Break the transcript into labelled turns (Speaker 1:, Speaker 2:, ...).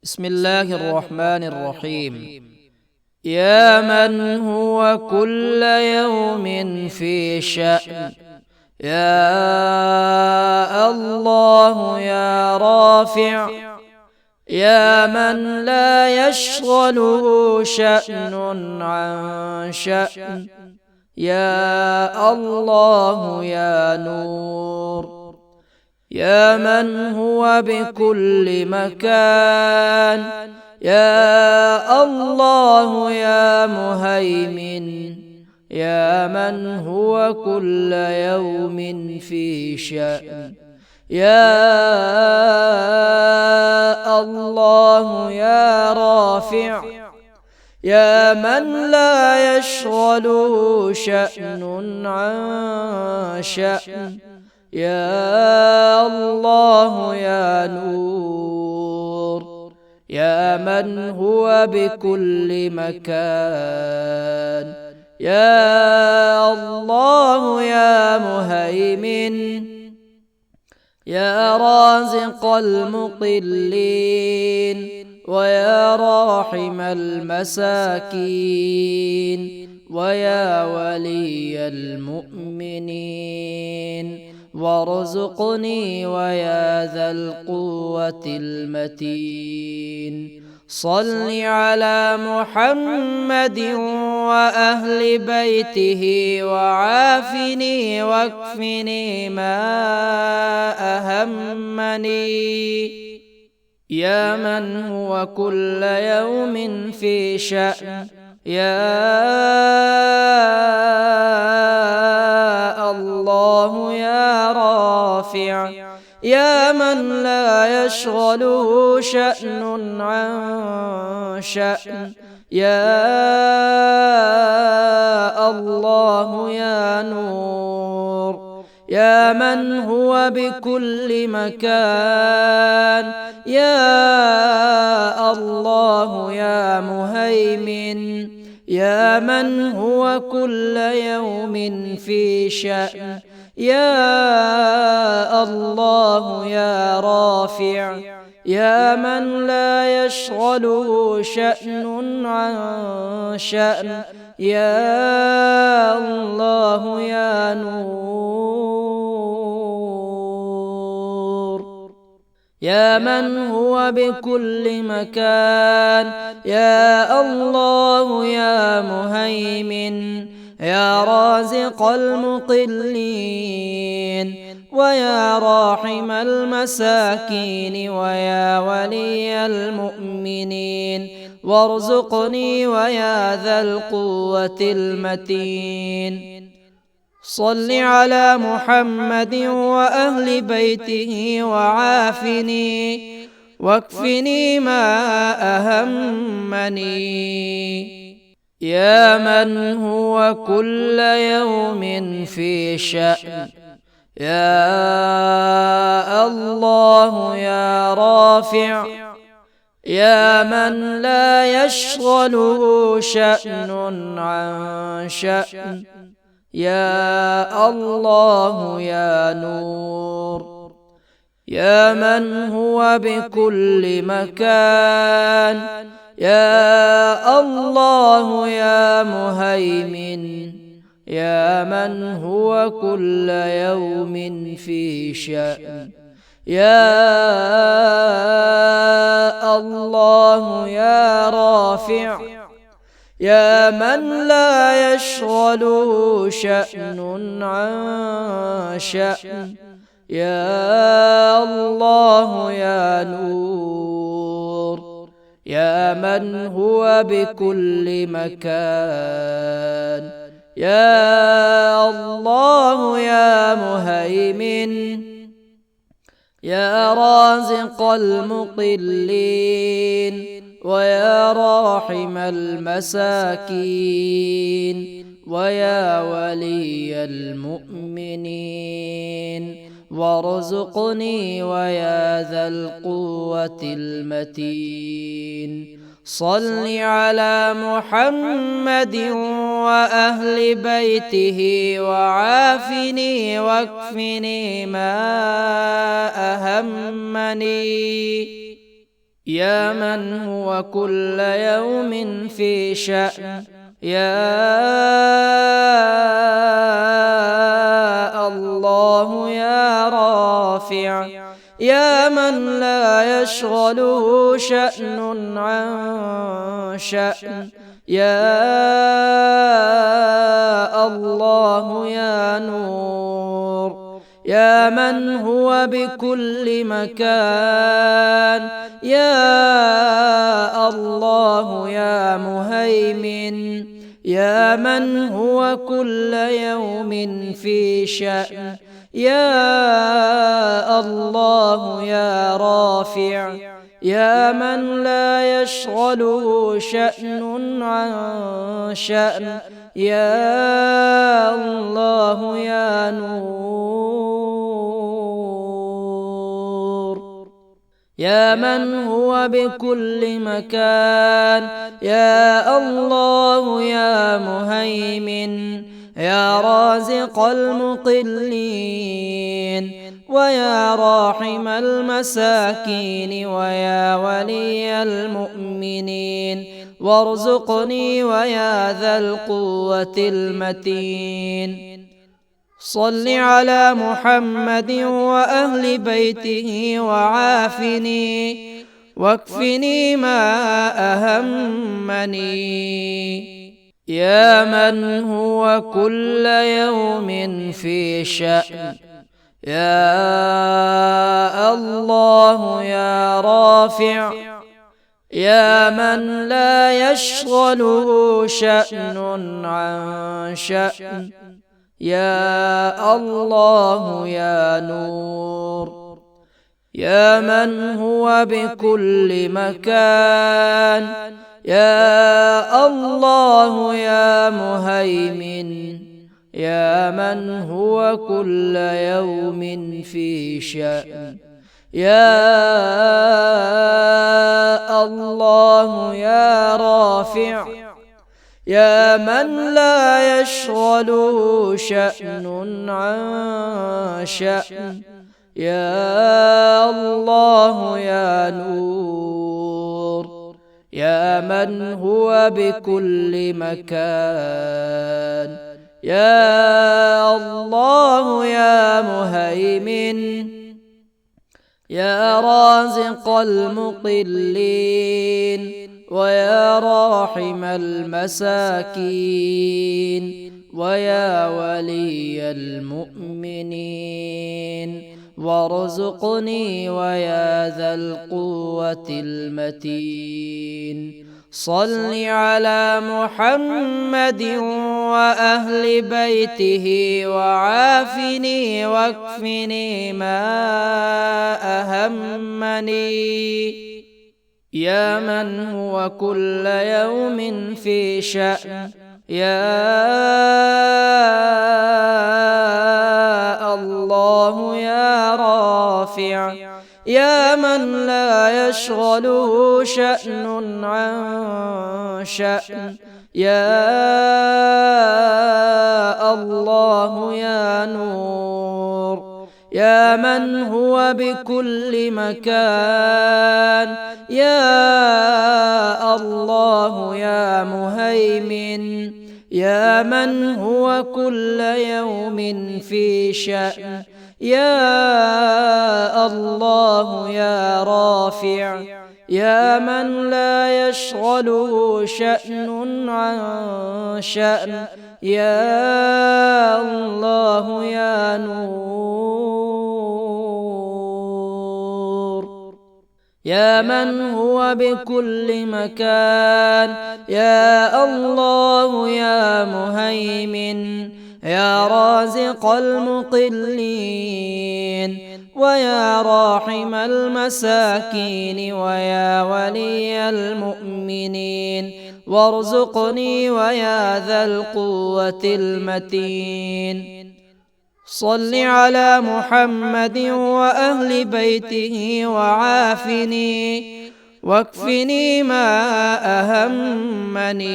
Speaker 1: بسم الله الرحمن الرحيم. يا من هو كل يوم في شأن، يا الله يا رافع، يا من لا يشغله شأن عن شأن، يا الله يا نور، يا من هو بكل مكان، يا الله يا مهيمن، يا من هو كل يوم في شأن، يا الله يا رافع، يا من لا يشغله شأن عن شأن، يا الله يا نور، يا من هو بكل مكان، يا الله يا مهيمن، يا رازق المقلين، ويا راحم المساكين، ويا ولي المؤمنين، وارزقني ويا ذا القوة المتين. صل على محمد وأهل بيته وعافني واكفني ما أهمني، يا من هو كل يوم في شأن، يا الله يا رافع، يا من لا يشغله شأن عن شأن، يا الله يا نور، يا من هو بكل مكان، يا الله يا مهيمن، يا من هو كل يوم في شأن، يا الله يا رافع، يا من لا يشغله شأن عن شأن، يا الله يا نور، يا من هو بكل مكان، يا الله يا مهيمن، يا رازق المقلين، ويا راحم المساكين، ويا ولي المؤمنين، وارزقني ويا ذا القوة المتين. صل على محمد وأهل بيته وعافني واكفني ما أهمني، يا من هو كل يوم في شأن، يا الله يا رافع، يا من لا يشغله شأن عن شأن، يا الله يا نور، يا من هو بكل مكان، يا الله يا مهيمن، يا من هو كل يوم في شأن، يا الله يا رافع، يا من لا يشغله شأن عن شأن، يا الله يا نور، يا من هو بكل مكان، يا الله يا مهيمن، يا رازق المقلين، ويا راحم المساكين، ويا ولي المؤمنين، وارزقني ويا ذا القوة المتين. صل على محمد وأهل بيته وعافني واكفني ما أهمني، يا من هو كل يوم في شأن يا الله يا رافع يا من لا يشغله شأن عن شأن يا الله يا نور يا من هو بكل مكان يا الله يا مهيمن يا من هو كل يوم في شأن يا الله يا رافع يا من لا يشغله شأن عن شأن يا الله يا نور يا من هو بكل مكان يا الله يا مهيمن يا رازق المقلين ويا راحم المساكين ويا ولي المؤمنين وارزقني ويا ذا القوة المتين صل على محمد وأهل بيته وعافني واكفني ما أهمني يا من هو كل يوم في شأن يا الله يا رافع يا من لا يشغله شأن عن شأن يا الله يا نور يا من هو بكل مكان يا الله يا مهيمن يا من هو كل يوم في شأن يا الله يا رافع يا من لا يشغله شأن عن شأن يا الله يا نور يا من هو بكل مكان يا الله يا مهيمن يا رازق المقلين ويا راحم المساكين ويا ولي المؤمنين وارزقني ويا ذا القوة المتين صل على محمد وأهل بيته وعافني واكفني ما أهمني يا من هو كل يوم في شأن يا الله يا رافع يا من لا يشغله شأن عن شأن يا الله يا نور يا من هو بكل مكان يا الله يا مهيمن يا من هو كل يوم في شأن يا الله يا رافع يا من لا يشغله شأن عن شأن يا الله يا نور يا من هو بكل مكان يا الله يا مهيمن يا رازق المقلين ويا راحم المساكين ويا ولي المؤمنين وارزقني ويا ذا القوة المتين صل على محمد وأهل بيته وعافني واكفني ما أهمني